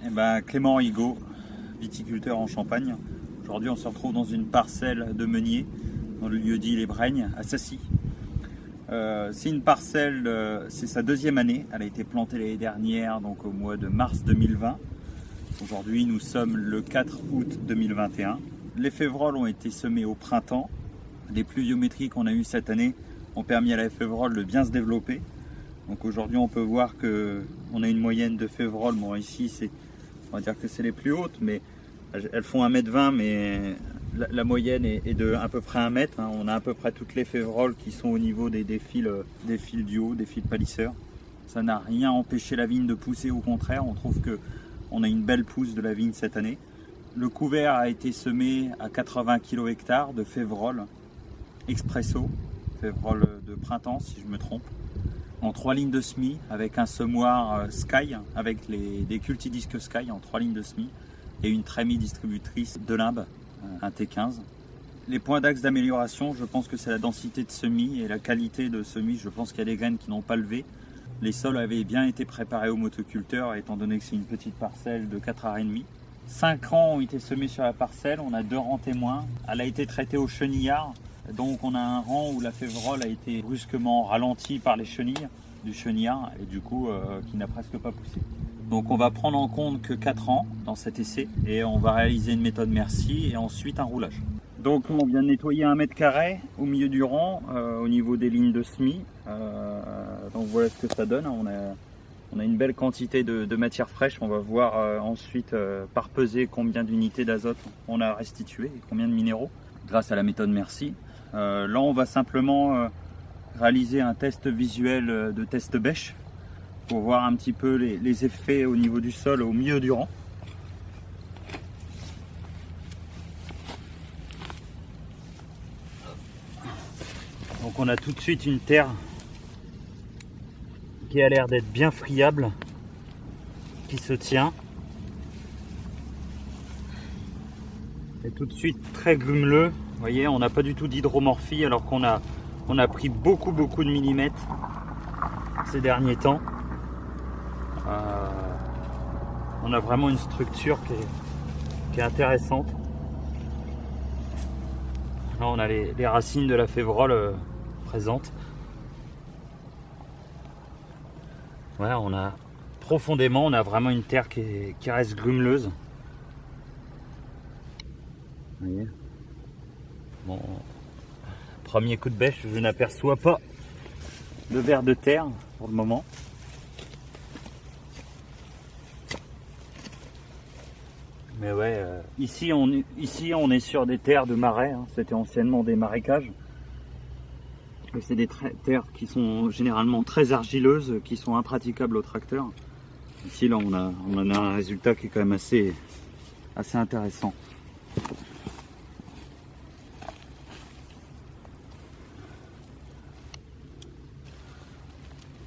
Eh ben, Clément Rigaud, viticulteur en Champagne. Aujourd'hui, on se retrouve dans une parcelle de meunier, dans le lieu-dit Les Bregnes, à Sassy. C'est une parcelle, c'est sa deuxième année. Elle a été plantée l'année dernière, donc au mois de mars 2020. Aujourd'hui, nous sommes le 4 août 2021. Les févroles ont été semés au printemps. Les pluviométries qu'on a eues cette année ont permis à la févrole de bien se développer. Donc aujourd'hui, on peut voir qu'on a une moyenne de févroles. Bon, ici, on va dire que c'est les plus hautes, mais elles font 1,20 m, mais la moyenne est de à peu près 1 m. On a à peu près toutes les févroles qui sont au niveau des fils du haut, des fils palisseurs. Ça n'a rien empêché la vigne de pousser, au contraire. On trouve qu'on a une belle pousse de la vigne cette année. Le couvert a été semé à 80 kg/ha de févroles expresso, févroles de printemps si je me trompe, en 3 lignes de semis avec un semoir Sky, avec des cultidisques Sky en 3 lignes de semis et une trémie distributrice de limbe, un T15. Les points d'axe d'amélioration, je pense que c'est la densité de semis et la qualité de semis. Je pense qu'il y a des graines qui n'ont pas levé. Les sols avaient bien été préparés au motoculteur étant donné que c'est une petite parcelle de 4 h 30. 5 rangs ont été semés sur la parcelle, on a 2 rangs témoins. Elle a été traitée au chenillard, donc on a un rang où la févrole a été brusquement ralentie par les chenilles du chenillard et du coup qui n'a presque pas poussé. Donc on va prendre en compte que 4 rangs dans cet essai et on va réaliser une méthode Merci et ensuite un roulage. Donc on vient de nettoyer 1 m² au milieu du rang au niveau des lignes de semis. Donc voilà ce que ça donne. On a une belle quantité de matière fraîche. On va voir ensuite par pesée combien d'unités d'azote on a restitué et combien de minéraux grâce à la méthode Merci. Là on va simplement réaliser un test visuel de test bêche pour voir un petit peu les effets au niveau du sol au milieu du rang. Donc on a tout de suite une terre qui a l'air d'être bien friable, qui se tient. Et tout de suite très grumeleux. Vous voyez, on n'a pas du tout d'hydromorphie alors qu'on a pris beaucoup de millimètres ces derniers temps. On a vraiment une structure qui est intéressante. Là on a les racines de la févrole présentes. Ouais, on a vraiment une terre qui reste grumeleuse. Vous voyez. Bon, premier coup de bêche, je n'aperçois pas de vers de terre pour le moment. Mais ouais, ici on est sur des terres de marais, hein. C'était anciennement des marécages. C'est des terres qui sont généralement très argileuses, qui sont impraticables au tracteur. Ici là on a un résultat qui est quand même assez intéressant.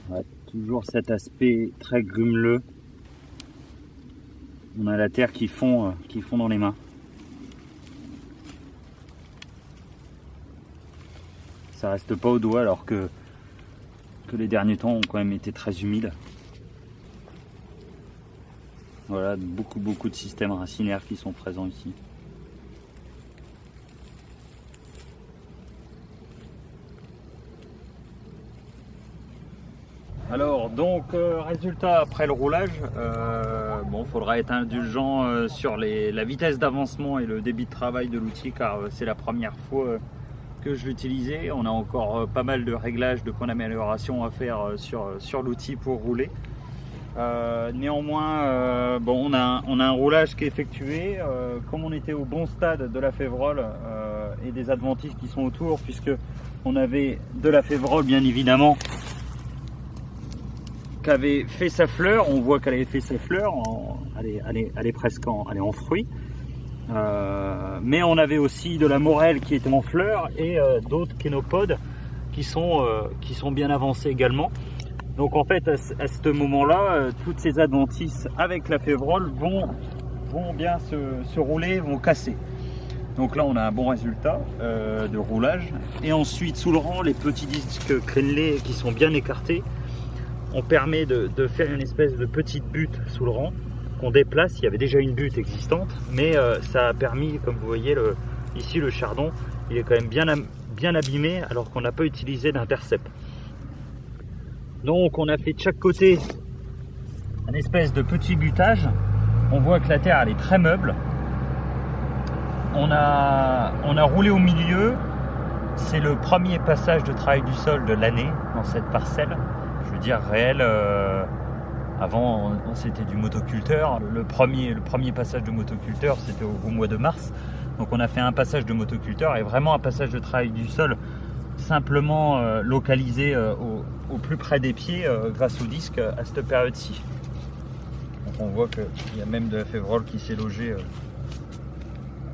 Ouais, toujours cet aspect très grumeleux. On a la terre qui fond dans les mains. Ça reste pas au doigt alors que les derniers temps ont quand même été très humides. Voilà, beaucoup de systèmes racinaires qui sont présents ici. Alors donc résultat après le roulage, bon, faudra être indulgent sur la vitesse d'avancement et le débit de travail de l'outil car c'est la première fois que je l'utilisais. On a encore pas mal de réglages, de points d'amélioration à faire sur l'outil pour rouler. Néanmoins, bon, on a un roulage qui est effectué. Comme on était au bon stade de la févrole et des adventices qui sont autour, puisque on avait de la févrole bien évidemment qui avait fait sa fleur. On voit qu'elle avait fait sa fleur, elle est presque en fruit. Mais on avait aussi de la morelle qui était en fleurs et d'autres kénopodes qui sont bien avancés également. Donc en fait à ce moment-là, toutes ces adventices avec la févrole vont bien se rouler, vont casser. Donc là on a un bon résultat de roulage. Et ensuite sous le rang, les petits disques crénelés qui sont bien écartés, on permet de faire une espèce de petite butte sous le rang qu'on déplace. Il y avait déjà une butte existante, mais ça a permis, comme vous voyez, ici le chardon, il est quand même bien abîmé alors qu'on n'a pas utilisé d'intercept. Donc on a fait de chaque côté un espèce de petit butage. On voit que la terre elle est très meuble. On a roulé au milieu. C'est le premier passage de travail du sol de l'année dans cette parcelle. Je veux dire réel. Avant c'était du motoculteur. Le premier passage de motoculteur c'était au mois de mars. Donc on a fait un passage de motoculteur et vraiment un passage de travail du sol simplement localisé au plus près des pieds grâce au disque à cette période-ci. Donc on voit qu'il y a même de la févrole qui s'est logée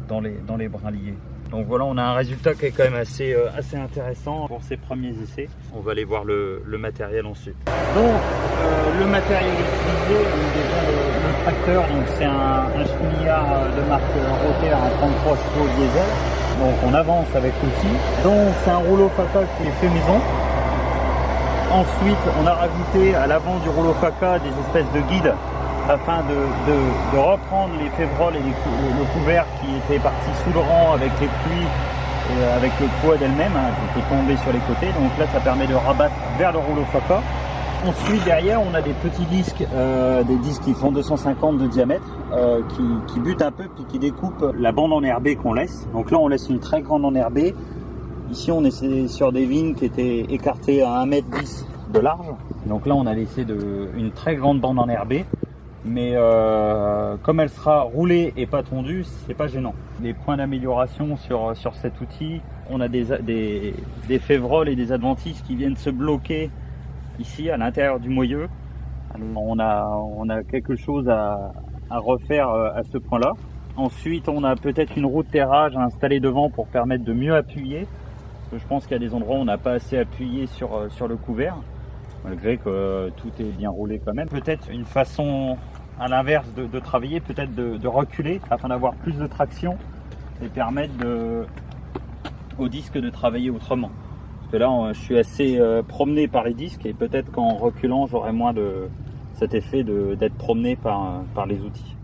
dans les brins liés. Donc voilà, on a un résultat qui est quand même assez intéressant pour ces premiers essais. On va aller voir le matériel ensuite. Donc le matériel utilisé, déjà le tracteur, donc c'est un chenillard de marque Rotaire à 33 chevaux diesel. Donc on avance avec l'outil. Donc c'est un rouleau FACA qui est fait maison. Ensuite on a rajouté à l'avant du rouleau FACA des espèces de guides afin de reprendre les févroles et le couvert qui était parti sous le rang avec les pluies et avec le poids d'elle-même, qui était tombé sur les côtés. Donc là ça permet de rabattre vers le rouleau FACA. Ensuite derrière on a des petits disques, des disques qui font 250 de diamètre, qui butent un peu puis qui découpent la bande enherbée qu'on laisse. Donc là on laisse une très grande enherbée. Ici on est sur des vignes qui étaient écartées à 1,10 m de large. Donc là on a laissé une très grande bande enherbée. Mais comme elle sera roulée et pas tondue, c'est pas gênant. Les points d'amélioration sur cet outil, on a des févroles et des adventices qui viennent se bloquer ici à l'intérieur du moyeu. Alors, on a quelque chose à refaire à ce point-là. Ensuite, on a peut-être une roue de terrage à installer devant pour permettre de mieux appuyer. Parce que je pense qu'il y a des endroits où on n'a pas assez appuyé sur le couvert, malgré que tout est bien roulé quand même. Peut-être une façon à l'inverse de travailler, peut-être de reculer afin d'avoir plus de traction et permettre au disque de travailler autrement. Parce que là, je suis assez promené par les disques et peut-être qu'en reculant, j'aurai moins cet effet d'être promené par les outils.